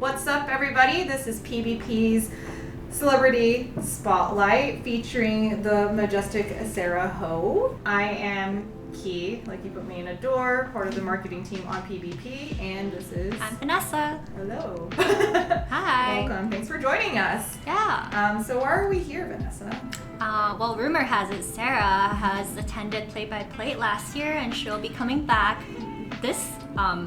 What's up, everybody? This is PBP's Celebrity Spotlight featuring the majestic Sarah Ho. I am Key, like you put me in a door, part of the marketing team on PBP, and this is... I'm Vanessa. Hello. Hi. Welcome. Thanks for joining us. Yeah. So why are we here, Vanessa? Well, rumor has it Sarah has attended Play by Plate last year, and she'll be coming back this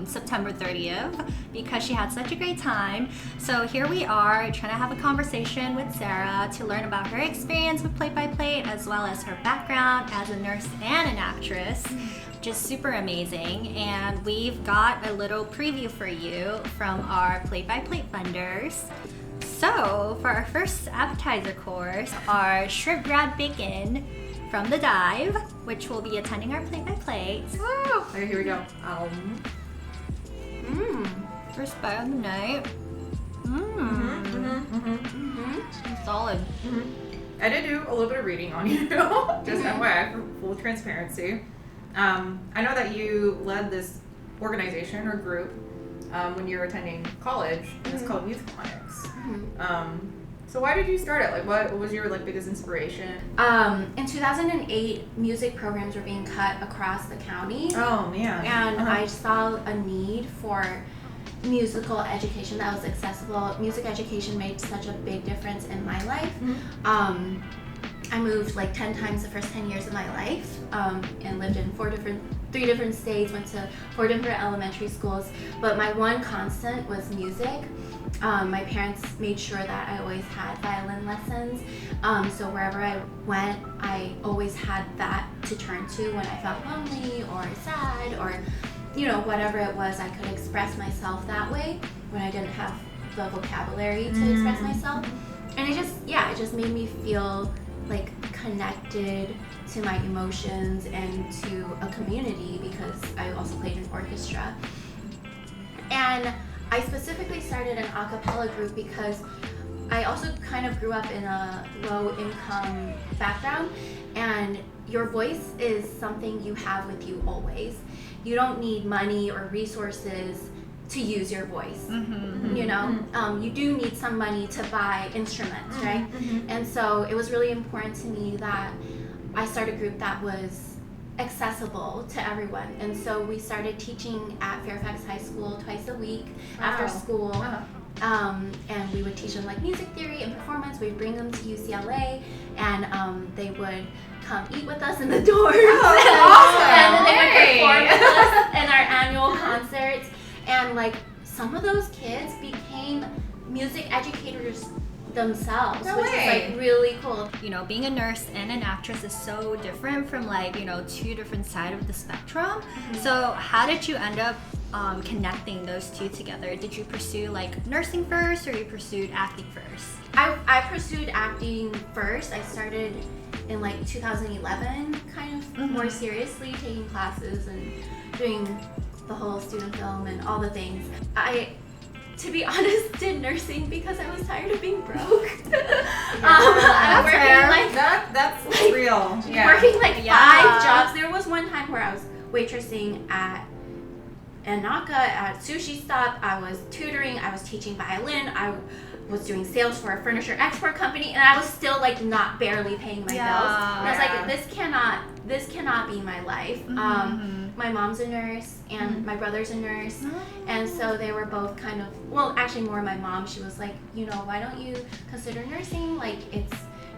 September 30th because she had such a great time. So here we are trying to have a conversation with Sarah to learn about her experience with Play by Plate as well as her background as a nurse and an actress. Just super amazing. And we've got a little preview for you from our Play by Plate vendors. So for our first appetizer course, our shrimp grad bacon from the Dive, which will be attending our Play by Plate. Okay, here we go. First bite of the night. Solid. I did do a little bit of reading on you, just FYI, for full transparency. I know that you led this organization or group when you were attending college, and it's called UCLA. So why did you start it? Like, what was your biggest inspiration? In 2008, music programs were being cut across the county. Oh man! And I saw a need for musical education that was accessible. Music education made such a big difference in my life. I moved 10 times the first 10 years of my life, and lived in 3 different states, went to 4 different elementary schools, but my one constant was music. My parents made sure that I always had violin lessons, so wherever I went, I always had that to turn to when I felt lonely or sad or whatever it was. I could express myself that way when I didn't have the vocabulary to express myself, and it just made me feel connected to my emotions and to a community because I also played in orchestra. And I specifically started an a cappella group because I also kind of grew up in a low-income background, and your voice is something you have with you always. You don't need money or resources to use your voice. You do need some money to buy instruments, right? And so it was really important to me that I started a group that was accessible to everyone. And so we started teaching at Fairfax High School twice a week after school. And we would teach them music theory and performance. We'd bring them to UCLA, and they would come eat with us in the dorms. And they would perform with us in our annual concerts. And some of those kids became music educators themselves, which is really cool. Being a nurse and an actress is so different from 2 different sides of the spectrum. So how did you end up connecting those two together? Did you pursue nursing first, or you pursued acting first? I pursued acting first. I started in 2011, kind of more seriously, taking classes and doing the whole student film and all the things. I, to be honest, did nursing because I was tired of being broke. That's fair. That's real. Yeah. Working 5 jobs. There was one time where I was waitressing at Anaka at Sushi Stop. I was tutoring. I was teaching violin. I was doing sales for a furniture export company, and I was still not barely paying my bills. And I was like, this cannot be my life. My mom's a nurse, and my brother's a nurse, and so they were both kind of, actually more my mom. She was like, why don't you consider nursing?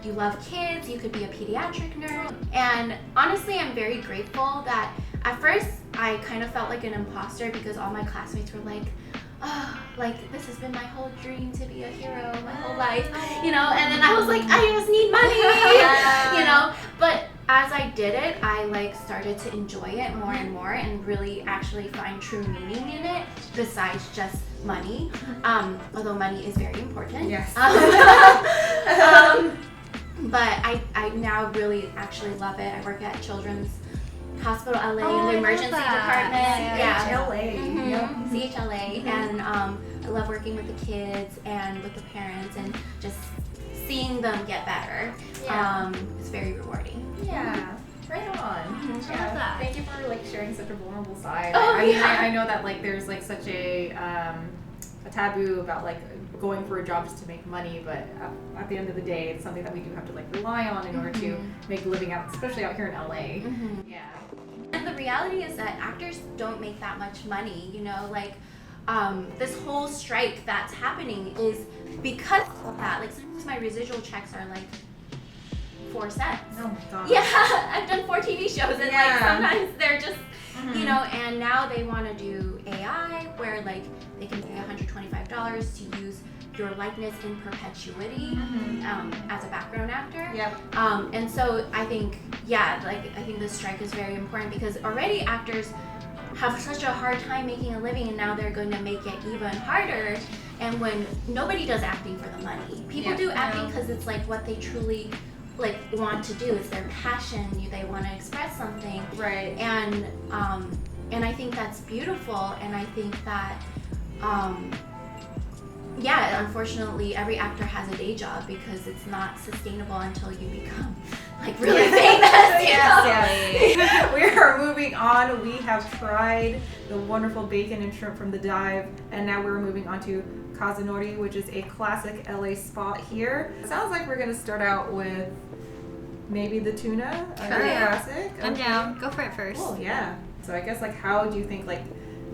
You love kids, you could be a pediatric nurse. And honestly, I'm very grateful that at first I kind of felt like an imposter because all my classmates were like, oh, this has been my whole dream to be a hero my whole life, and then I was like, I just need money, but as I did it, I started to enjoy it more and more and really actually find true meaning in it besides just money, although money is very important. Yes. But I now really actually love it. I work at Children's Hospital LA in the emergency department. CHLA. And I love working with the kids and with the parents and just seeing them get better. It's very rewarding. Yeah. Right on. Yeah. Thank you for sharing such a vulnerable side. Oh, I know that there's such a a taboo about like going for a job just to make money, but at the end of the day, it's something that we do have to like rely on in order to make a living out, especially out here in LA. Yeah. And the reality is that actors don't make that much money, you know, like this whole strike that's happening is because of that. Like sometimes my residual checks are like 4 cents. Oh my god. Yeah, I've done 4 TV shows and like sometimes they're just, you know, and now they want to do AI where like they can pay $125 to use your likeness in perpetuity as a background actor. Yep. And so I think, yeah, like I think this strike is very important because already actors have such a hard time making a living and now they're going to make it even harder. And when nobody does acting for the money, people do acting because it's like what they truly like want to do. It's their passion. They want to express something. Right. And I think that's beautiful. And I think that yeah, unfortunately, every actor has a day job because it's not sustainable until you become like really famous. Yes. We are moving on. We have tried the wonderful bacon and shrimp from the Dive, and now we're moving on to Kazunori, which is a classic LA spot here. It sounds like we're going to start out with maybe the tuna, a classic. I'm down. Go for it first. Oh yeah. So I guess like how do you think like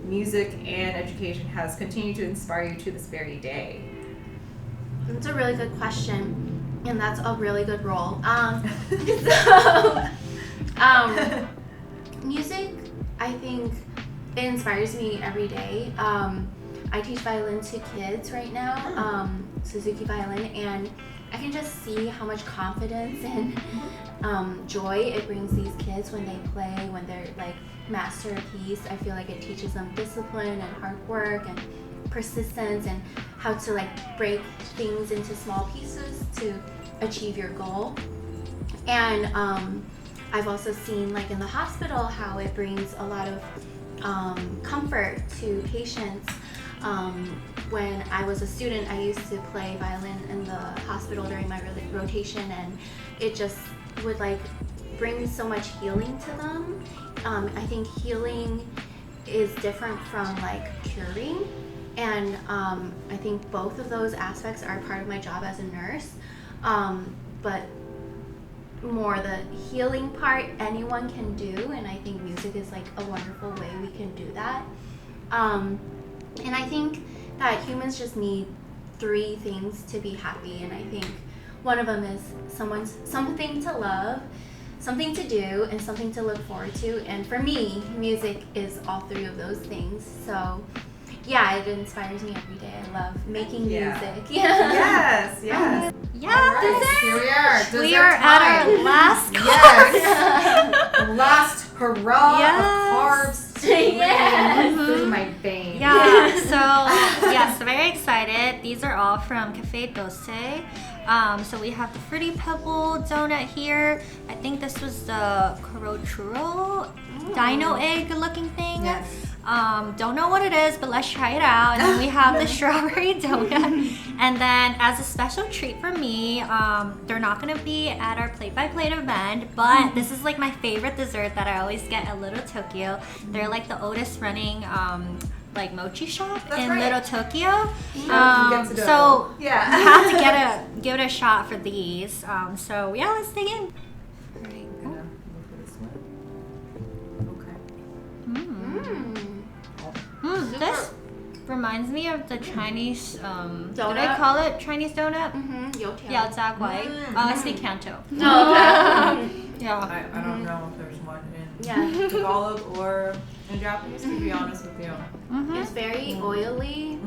music and education has continued to inspire you to this very day? That's a really good question, and that's a really good role. Music, I think it inspires me every day. I teach violin to kids right now, Suzuki violin, and I can just see how much confidence and joy it brings these kids when they play, when they're like master a piece. I feel like it teaches them discipline and hard work and persistence and how to like break things into small pieces to achieve your goal. And I've also seen like in the hospital how it brings a lot of comfort to patients. When I was a student, I used to play violin in the hospital during my rotation, and it just would like bring so much healing to them. I think healing is different from like curing, and I think both of those aspects are part of my job as a nurse. But more the healing part anyone can do, and I think music is like a wonderful way we can do that. And I think that humans just need 3 things to be happy, and I think one of them is something to love, something to do, and something to look forward to. And for me, music is all 3 of those things. So yeah, it inspires me every day. I love making music. Yes. Yeah, Right. Here we are. We are at our last course. Yes. The last hurrah of carbs through my veins. Yeah, so yes, very excited. These are all from Cafe Doce. So we have the Fruity Pebble donut here. I think this was the Kurochuro dino egg looking thing. Yes. Don't know what it is, but let's try it out. And then we have the strawberry donut. And then as a special treat for me, they're not gonna be at our plate-by-plate event, but this is like my favorite dessert that I always get at Little Tokyo. They're like the oldest running like mochi shop in Little Tokyo. So you have to give it a shot for these. So yeah, let's dig in. This reminds me of the Chinese, did I call it Chinese donut? Yao Jia Guai. I speak Canto. I don't know if there's one in Tagalog or in Japanese, to be honest with you. It's very oily.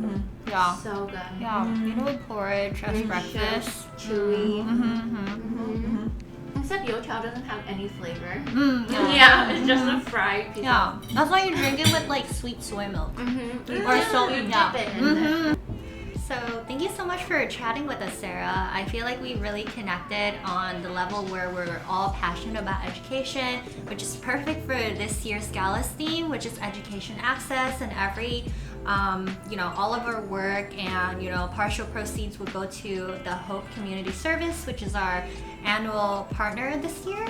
Yeah. So good. Yeah, beautiful porridge as breakfast. Chewy. Except youtiao doesn't have any flavor. Yeah. It's just a fried piece. Yeah, that's why you drink it with like sweet soy milk. Or salt. You dip it in there. So thank you so much for chatting with us, Sarah. I feel like we really connected on the level where we're all passionate about education, which is perfect for this year's gala's theme, which is education access, and every all of our work and partial proceeds will go to the Hope Community Service, which is our annual partner this year.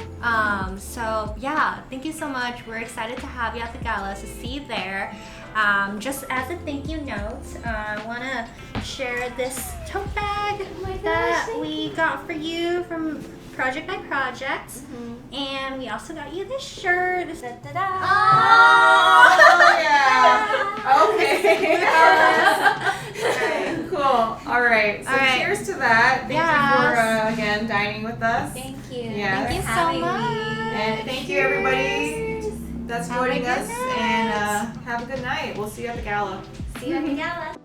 So yeah, thank you so much. We're excited to have you at the gala, so see you there. Just as a thank you note, I want to share this tote bag that we got for you from Project by Project. And we also got you this shirt. Da-da-da. Oh, yeah. Okay. Cool. All right. So cheers to that. Thank you for, again, dining with us. Thank you. Yes. Thank you so much. And thank you, everybody that's joining us. And have a good night. We'll see you at the gala. See you at the gala.